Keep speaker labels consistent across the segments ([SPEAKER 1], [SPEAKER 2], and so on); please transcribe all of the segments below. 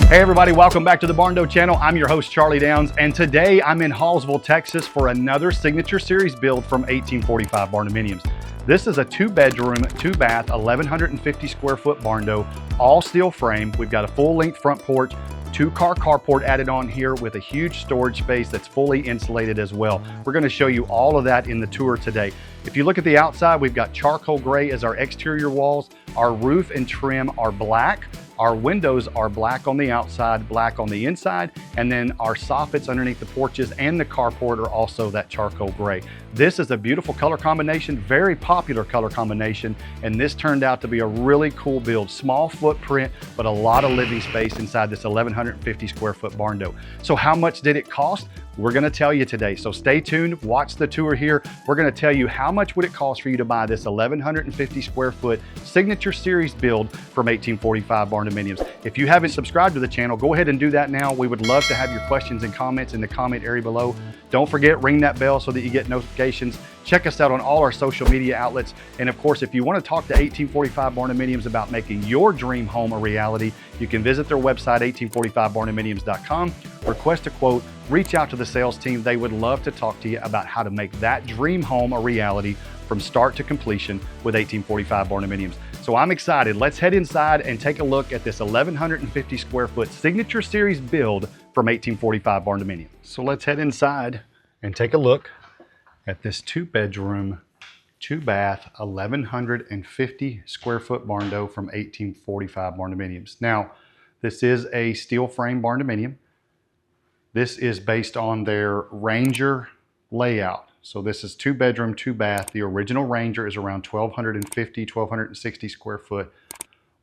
[SPEAKER 1] Hey everybody, welcome back to the Barndo channel. I'm your host, Charlie Downs, and today I'm in Hallsville, Texas for another Signature Series build from 1845 Barndominiums. This is a 2-bedroom, 2-bath, 1,150 square foot Barndo, all steel frame. We've got a full-length front porch, 2-car carport added on here with a huge storage space that's fully insulated as well. We're going to show you all of that in the tour today. If you look at the outside, we've got charcoal gray as our exterior walls. Our roof and trim are black. Our windows are black on the outside, black on the inside, and then our soffits underneath the porches and the carport are also that charcoal gray. This is a beautiful color combination, very popular color combination, and this turned out to be a really cool build. Small footprint, but a lot of living space inside this 1,150 square foot Barndo. So how much did it cost? We're gonna tell you today, so stay tuned, watch the tour here. We're gonna tell you how much would it cost for you to buy this 1,150 square foot Signature Series build from 1845 Barndominiums. If you haven't subscribed to the channel, go ahead and do that now. We would love to have your questions and comments in the comment area below. Don't forget, ring that bell so that you get notifications. Check us out on all our social media outlets. And of course, if you want to talk to 1845 Barndominiums about making your dream home a reality, you can visit their website, 1845barndominiums.com, request a quote, reach out to the sales team. They would love to talk to you about how to make that dream home a reality from start to completion with 1845 Barndominiums. So I'm excited. Let's head inside and take a look at this 1,150 square foot Signature Series build from 1845 Barndominium. So let's head inside and take a look at this 2-bedroom, 2-bath, 1,150 square foot Barndo from 1845 Barndominiums. Now, this is a steel frame Barndominium. This is based on their Ranger layout. So this is 2-bedroom, 2-bath. The original Ranger is around 1,250, 1,260 square foot.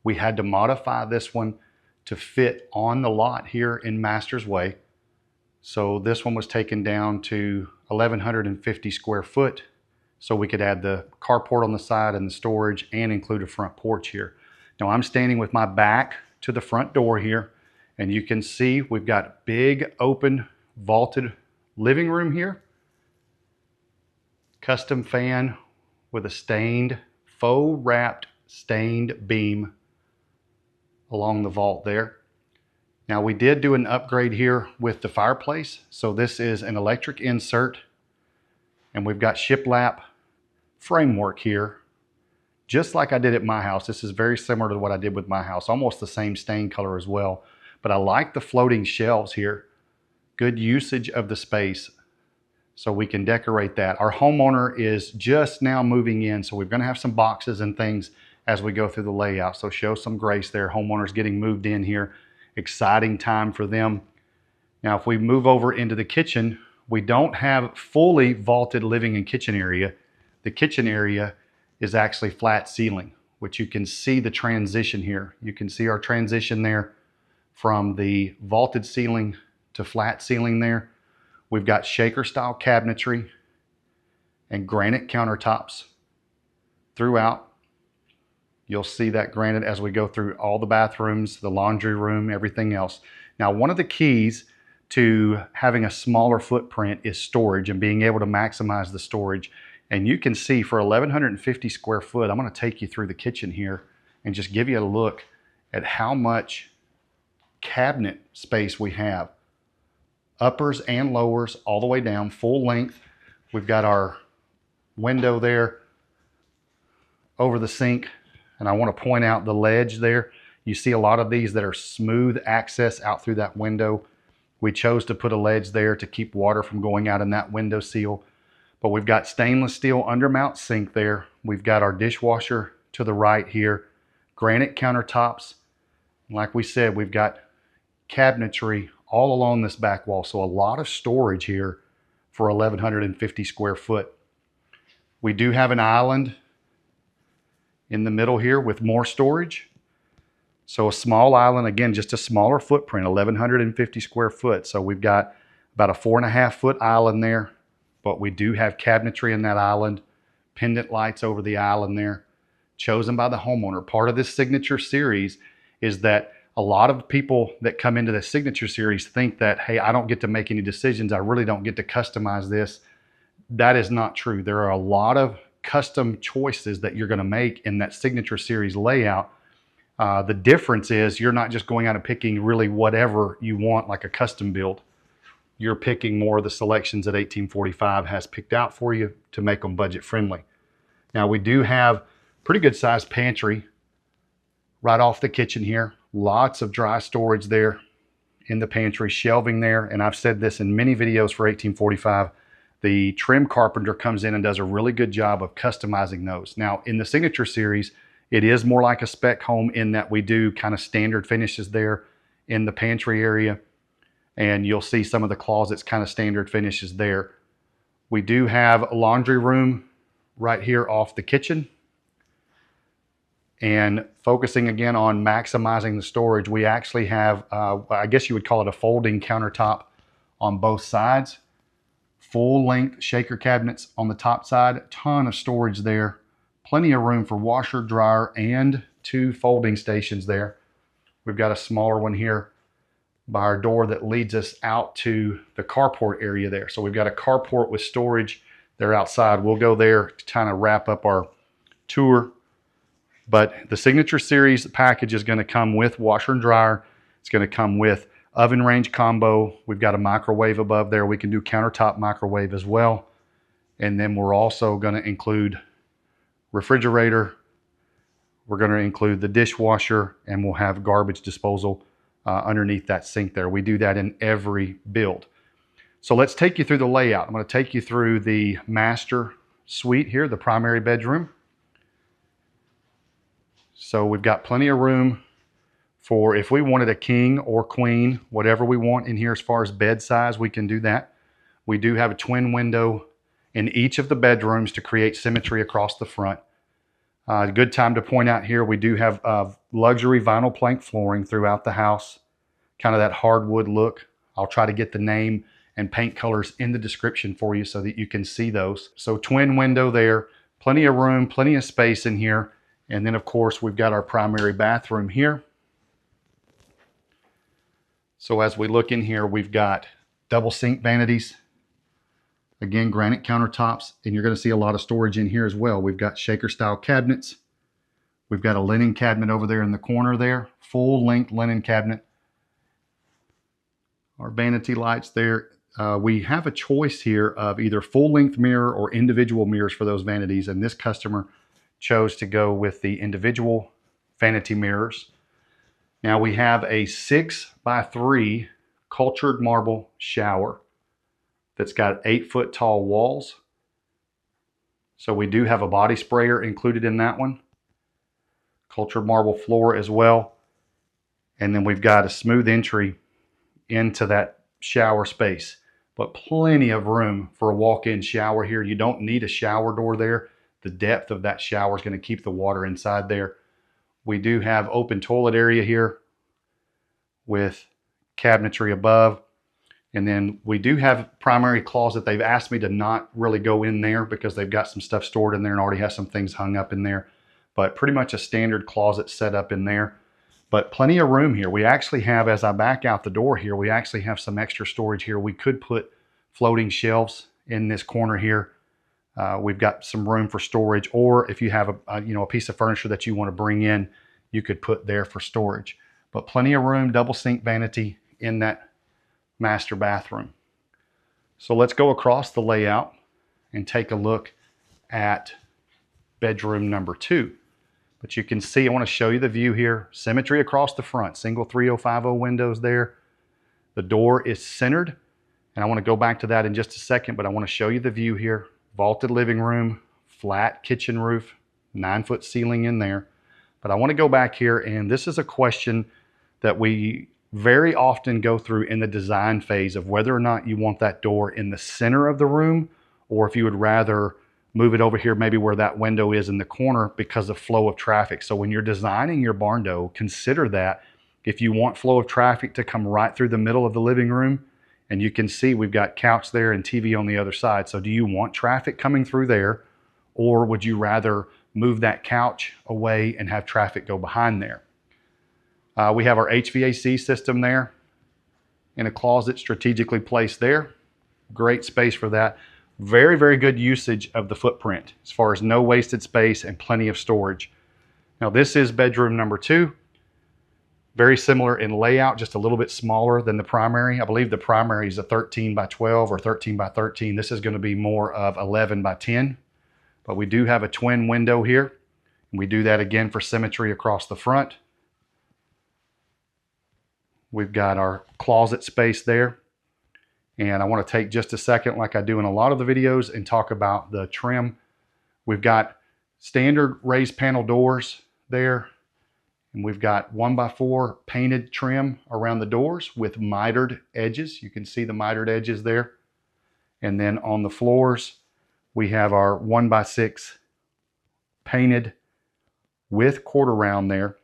[SPEAKER 1] We had to modify this one to fit on the lot here in Master's Way. So this one was taken down to 1,150 square foot so we could add the carport on the side and the storage and include a front porch here. Now I'm standing with my back to the front door here, and you can see we've got big open vaulted living room here. Custom fan with a stained, faux wrapped stained beam along the vault there. Now we did do an upgrade here with the fireplace. So this is an electric insert, and we've got shiplap framework here, just like I did at my house. This is very similar to what I did with my house, almost the same stain color as well. But I like the floating shelves here. Good usage of the space, so we can decorate that. Our homeowner is just now moving in, so we're gonna have some boxes and things as we go through the layout. So show some grace there. Homeowner's getting moved in here. Exciting time for them. Now, if we move over into the kitchen, we don't have fully vaulted living and kitchen area. The kitchen area is actually flat ceiling, which you can see the transition here. You can see our transition there from the vaulted ceiling to flat ceiling there. We've got shaker style cabinetry and granite countertops throughout. You'll see that granite as we go through all the bathrooms, the laundry room, everything else. Now, one of the keys to having a smaller footprint is storage and being able to maximize the storage. And you can see for 1,150 square foot, I'm gonna take you through the kitchen here and just give you a look at how much cabinet space we have. Uppers and lowers all the way down, full length. We've got our window there over the sink. And I want to point out the ledge there. You see a lot of these that are smooth access out through that window. We chose to put a ledge there to keep water from going out in that window sill. But we've got stainless steel undermount sink there. We've got our dishwasher to the right here. Granite countertops. Like we said, we've got cabinetry all along this back wall. So a lot of storage here for 1,150 square foot. We do have an island in the middle here with more storage. So a small island, again, just a smaller footprint, 1,150 square foot. So we've got about a 4.5 foot island there, but we do have cabinetry in that island, pendant lights over the island there, chosen by the homeowner. Part of this Signature Series is that a lot of people that come into the Signature Series think that, hey, I don't get to make any decisions. I really don't get to customize this. That is not true. There are a lot of custom choices that you're going to make in that Signature Series layout The difference is you're not just going out and picking really whatever you want, like a custom build. You're picking more of the selections that 1845 has picked out for you to make them budget friendly. Now we do have pretty good sized pantry right off the kitchen here. Lots of dry storage there in the pantry, shelving there. And I've said this in many videos for 1845. The trim carpenter comes in and does a really good job of customizing those. Now in the Signature series, it is more like a spec home in that we do kind of standard finishes there in the pantry area. And you'll see some of the closets kind of standard finishes there. We do have a laundry room right here off the kitchen. And focusing again on maximizing the storage, we actually have, I guess you would call it a folding countertop on both sides. Full length shaker cabinets on the top side, ton of storage there. Plenty of room for washer, dryer, and 2 folding stations there. We've got a smaller one here by our door that leads us out to the carport area there. So we've got a carport with storage there outside. We'll go there to kind of wrap up our tour. But the Signature series package is going to come with washer and dryer. It's going to come with oven range combo. We've got a microwave above there. We can do countertop microwave as well. And then we're also going to include refrigerator. We're going to include the dishwasher, and we'll have garbage disposal underneath that sink there. We do that in every build. So let's take you through the layout. I'm going to take you through the master suite here, the primary bedroom. So we've got plenty of room for if we wanted a king or queen, whatever we want in here as far as bed size, we can do that. We do have a twin window in each of the bedrooms to create symmetry across the front. A good time to point out here, we do have luxury vinyl plank flooring throughout the house, kind of that hardwood look. I'll try to get the name and paint colors in the description for you so that you can see those. So twin window there, plenty of room, plenty of space in here. And then of course, we've got our primary bathroom here. So as we look in here, we've got double sink vanities. Again, granite countertops, and you're going to see a lot of storage in here as well. We've got shaker style cabinets. We've got a linen cabinet over there in the corner there, full length linen cabinet. Our vanity lights there. We have a choice here of either full length mirror or individual mirrors for those vanities, and this customer chose to go with the individual vanity mirrors. Now we have a 6x3 cultured marble shower that's got 8-foot tall walls. So we do have a body sprayer included in that one. Cultured marble floor as well. And then we've got a smooth entry into that shower space, but plenty of room for a walk-in shower here. You don't need a shower door there. The depth of that shower is going to keep the water inside there. We do have open toilet area here with cabinetry above. And then we do have primary closet. They've asked me to not really go in there because they've got some stuff stored in there and already has some things hung up in there. But pretty much a standard closet set up in there. But plenty of room here. We actually have, as I back out the door here, we actually have some extra storage here. We could put floating shelves in this corner here. We've got some room for storage, or if you have a piece of furniture that you want to bring in, you could put there for storage. But plenty of room, double sink vanity in that master bathroom. So let's go across the layout and take a look at bedroom number 2. But you can see, I want to show you the view here. Symmetry across the front, single 3050 windows there. The door is centered, and I want to go back to that in just a second, but I want to show you the view here. Vaulted living room, flat kitchen roof, 9-foot ceiling in there. But I want to go back here, and this is a question that we very often go through in the design phase of whether or not you want that door in the center of the room, or if you would rather move it over here maybe where that window is in the corner because of flow of traffic. So when you're designing your barn door, consider that if you want flow of traffic to come right through the middle of the living room, and you can see we've got couch there and TV on the other side. So do you want traffic coming through there, or would you rather move that couch away and have traffic go behind there? We have our HVAC system there in a closet strategically placed there. Great space for that. Very, very good usage of the footprint as far as no wasted space and plenty of storage. Now this is bedroom number 2. Very similar in layout, just a little bit smaller than the primary. I believe the primary is a 13 by 12 or 13 by 13. This is going to be more of 11 by 10. But we do have a twin window here. We do that again for symmetry across the front. We've got our closet space there. And I want to take just a second, like I do in a lot of the videos, and talk about the trim. We've got standard raised panel doors there. And we've got 1x4 painted trim around the doors with mitered edges. You can see the mitered edges there. And then on the floors, we have our 1x6 painted with quarter round there.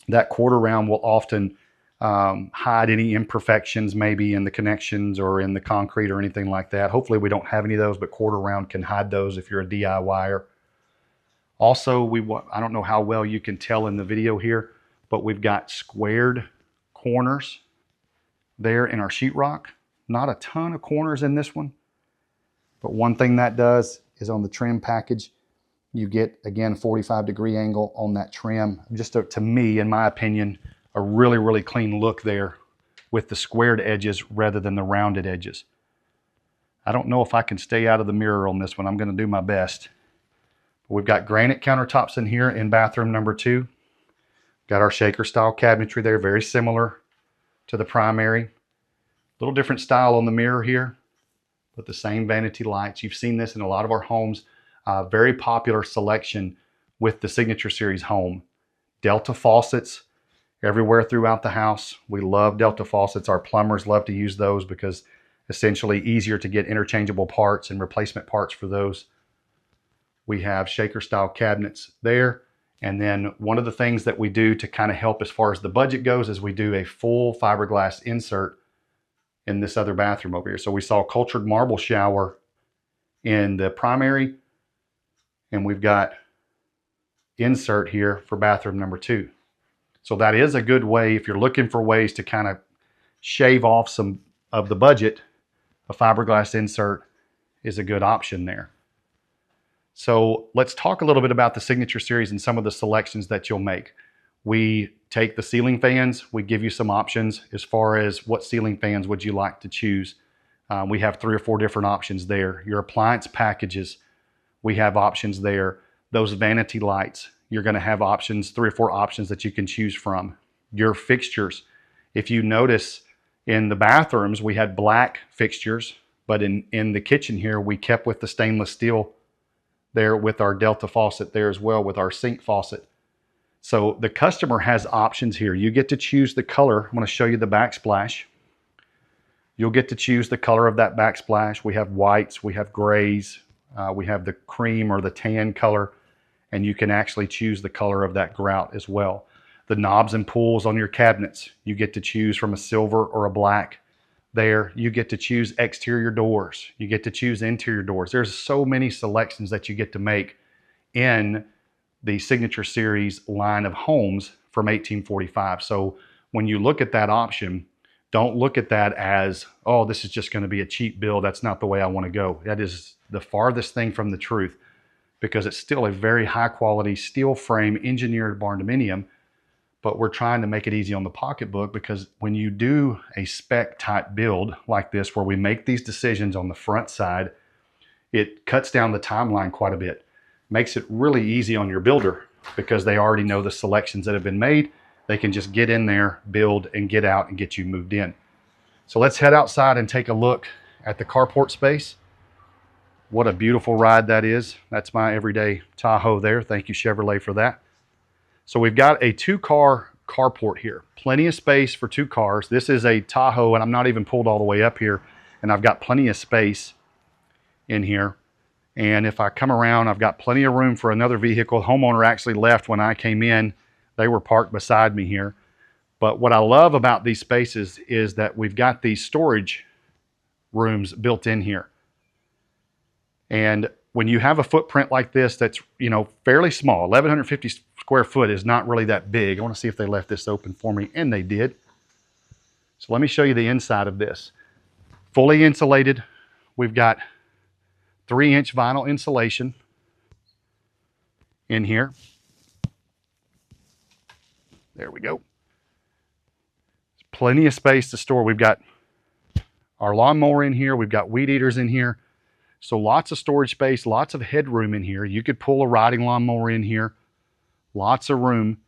[SPEAKER 1] That quarter round will often hide any imperfections maybe in the connections or in the concrete or anything like that. Hopefully we don't have any of those, but quarter round can hide those if you're a DIYer. Also, I don't know how well you can tell in the video here, but we've got squared corners there in our sheetrock. Not a ton of corners in this one, but one thing that does is on the trim package, you get, again, 45-degree angle on that trim. Just to me, in my opinion, a really, really clean look there with the squared edges rather than the rounded edges. I don't know if I can stay out of the mirror on this one. I'm going to do my best. We've got granite countertops in here in bathroom number 2. Got our shaker style cabinetry there, very similar to the primary. A little different style on the mirror here, but the same vanity lights. You've seen this in a lot of our homes. Very popular selection with the Signature Series home. Delta faucets everywhere throughout the house. We love Delta faucets. Our plumbers love to use those because essentially easier to get interchangeable parts and replacement parts for those. We have shaker style cabinets there. And then one of the things that we do to kind of help as far as the budget goes is we do a full fiberglass insert in this other bathroom over here. So we saw cultured marble shower in the primary, and we've got insert here for bathroom number 2. So that is a good way, if you're looking for ways to kind of shave off some of the budget, a fiberglass insert is a good option there. So let's talk a little bit about the Signature Series and some of the selections that you'll make. We take the ceiling fans, we give you some options as far as what ceiling fans would you like to choose. We have 3 or 4 different options there. Your appliance packages, we have options there. Those vanity lights, you're going to have options, 3 or 4 options that you can choose from. Your fixtures, if you notice in the bathrooms, we had black fixtures, but in the kitchen here, we kept with the stainless steel there with our Delta faucet there as well with our sink faucet. So the customer has options here. You get to choose the color. I'm going to show you the backsplash. You'll get to choose the color of that backsplash. We have whites, we have grays, we have the cream or the tan color, and you can actually choose the color of that grout as well. The knobs and pulls on your cabinets, you get to choose from a silver or a black. There, you get to choose exterior doors. You get to choose interior doors. There's so many selections that you get to make in the Signature Series line of homes from 1845. So when you look at that option, don't look at that as, oh, this is just going to be a cheap build. That's not the way I want to go. That is the farthest thing from the truth, because it's still a very high quality steel frame engineered barndominium. But we're trying to make it easy on the pocketbook, because when you do a spec type build like this, where we make these decisions on the front side, it cuts down the timeline quite a bit. Makes it really easy on your builder, because they already know the selections that have been made. They can just get in there, build, and get out and get you moved in. So let's head outside and take a look at the carport space. What a beautiful ride that is. That's my everyday Tahoe there. Thank you, Chevrolet, for that. So we've got a 2-car carport here. Plenty of space for 2 cars. This is a Tahoe, and I'm not even pulled all the way up here. And I've got plenty of space in here. And if I come around, I've got plenty of room for another vehicle. The homeowner actually left when I came in. They were parked beside me here. But what I love about these spaces is that we've got these storage rooms built in here. And when you have a footprint like this that's, fairly small, 1,150 square foot is not really that big. I want to see if they left this open for me, and they did. So let me show you the inside of this. Fully insulated. We've got 3-inch vinyl insulation in here. There we go. Plenty of space to store. We've got our lawnmower in here. We've got weed eaters in here. So lots of storage space, lots of headroom in here. You could pull a riding lawnmower in here. Lots of room.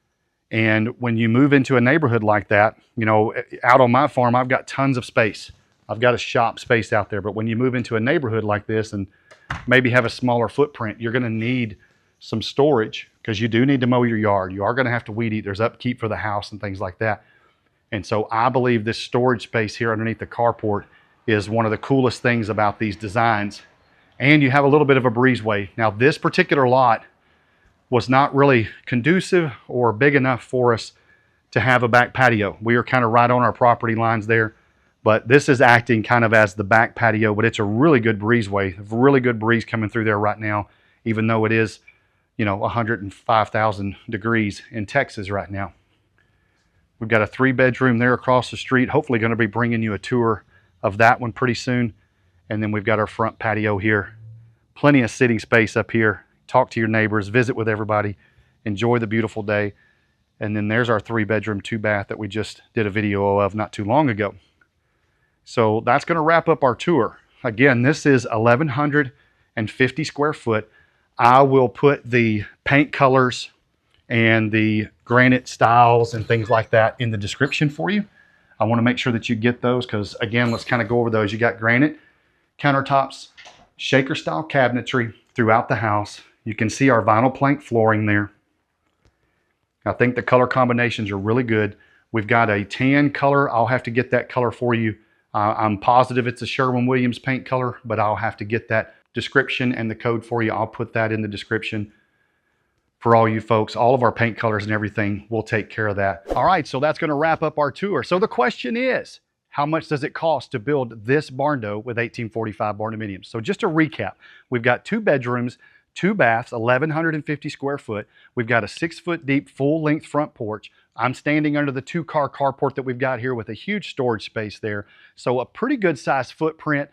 [SPEAKER 1] And when you move into a neighborhood like that, you know, out on my farm, I've got tons of space. I've got a shop space out there. But when you move into a neighborhood like this and maybe have a smaller footprint, you're going to need some storage because you do need to mow your yard. You are going to have to weed eat. There's upkeep for the house and things like that. And so I believe this storage space here underneath the carport is one of the coolest things about these designs. And you have a little bit of a breezeway. Now, this particular lot was not really conducive or big enough for us to have a back patio. We are kind of right on our property lines there, but this is acting kind of as the back patio, but it's a really good breezeway, a really good breeze coming through there right now, even though it is, you know, 105,000 degrees in Texas right now. We've got a 3-bedroom there across the street. Hopefully going to be bringing you a tour of that one pretty soon. And then we've got our front patio here. Plenty of sitting space up here. Talk to your neighbors, visit with everybody, enjoy the beautiful day. And then there's our 3-bedroom, 2-bath that we just did a video of not too long ago. So that's going to wrap up our tour. Again, this is 1,150 square foot. I will put the paint colors and the granite styles and things like that in the description for you. I want to make sure that you get those because, again, let's kind of go over those. You got granite countertops, shaker style cabinetry throughout the house. You can see our vinyl plank flooring there. I think the color combinations are really good. We've got a tan color. I'll have to get that color for you. I'm positive it's a Sherwin-Williams paint color, but I'll have to get that description and the code for you. I'll put that in the description for all you folks. All of our paint colors and everything, we'll take care of that. All right, so that's going to wrap up our tour. So the question is, how much does it cost to build this barn door with 1845 Barndominium? So just to recap, we've got 2 bedrooms, 2 baths, 1,150 square foot. We've got a 6-foot deep, full-length front porch. I'm standing under the 2-car carport that we've got here with a huge storage space there. So a pretty good sized footprint,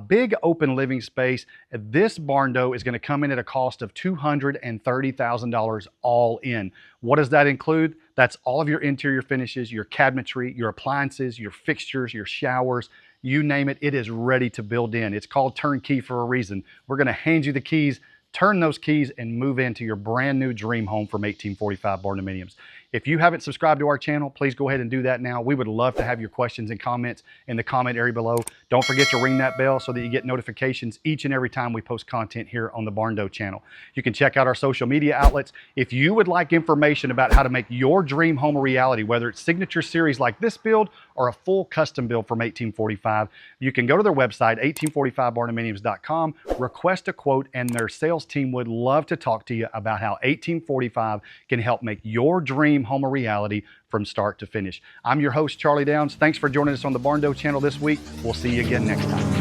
[SPEAKER 1] big open living space. This barn door is going to come in at a cost of $230,000 all in. What does that include? That's all of your interior finishes, your cabinetry, your appliances, your fixtures, your showers, you name it, it is ready to build in. It's called turnkey for a reason. We're going to hand you the keys, turn those keys, and move into your brand new dream home from 1845 Barndominiums. If you haven't subscribed to our channel, please go ahead and do that now. We would love to have your questions and comments in the comment area below. Don't forget to ring that bell so that you get notifications each and every time we post content here on the Barndo channel. You can check out our social media outlets. If you would like information about how to make your dream home a reality, whether it's signature series like this build or a full custom build from 1845, you can go to their website, 1845barndominiums.com, request a quote, and their sales team would love to talk to you about how 1845 can help make your dream home a reality from start to finish. I'm your host, Charlie Downs. Thanks for joining us on the Barndo channel this week. We'll see you again next time.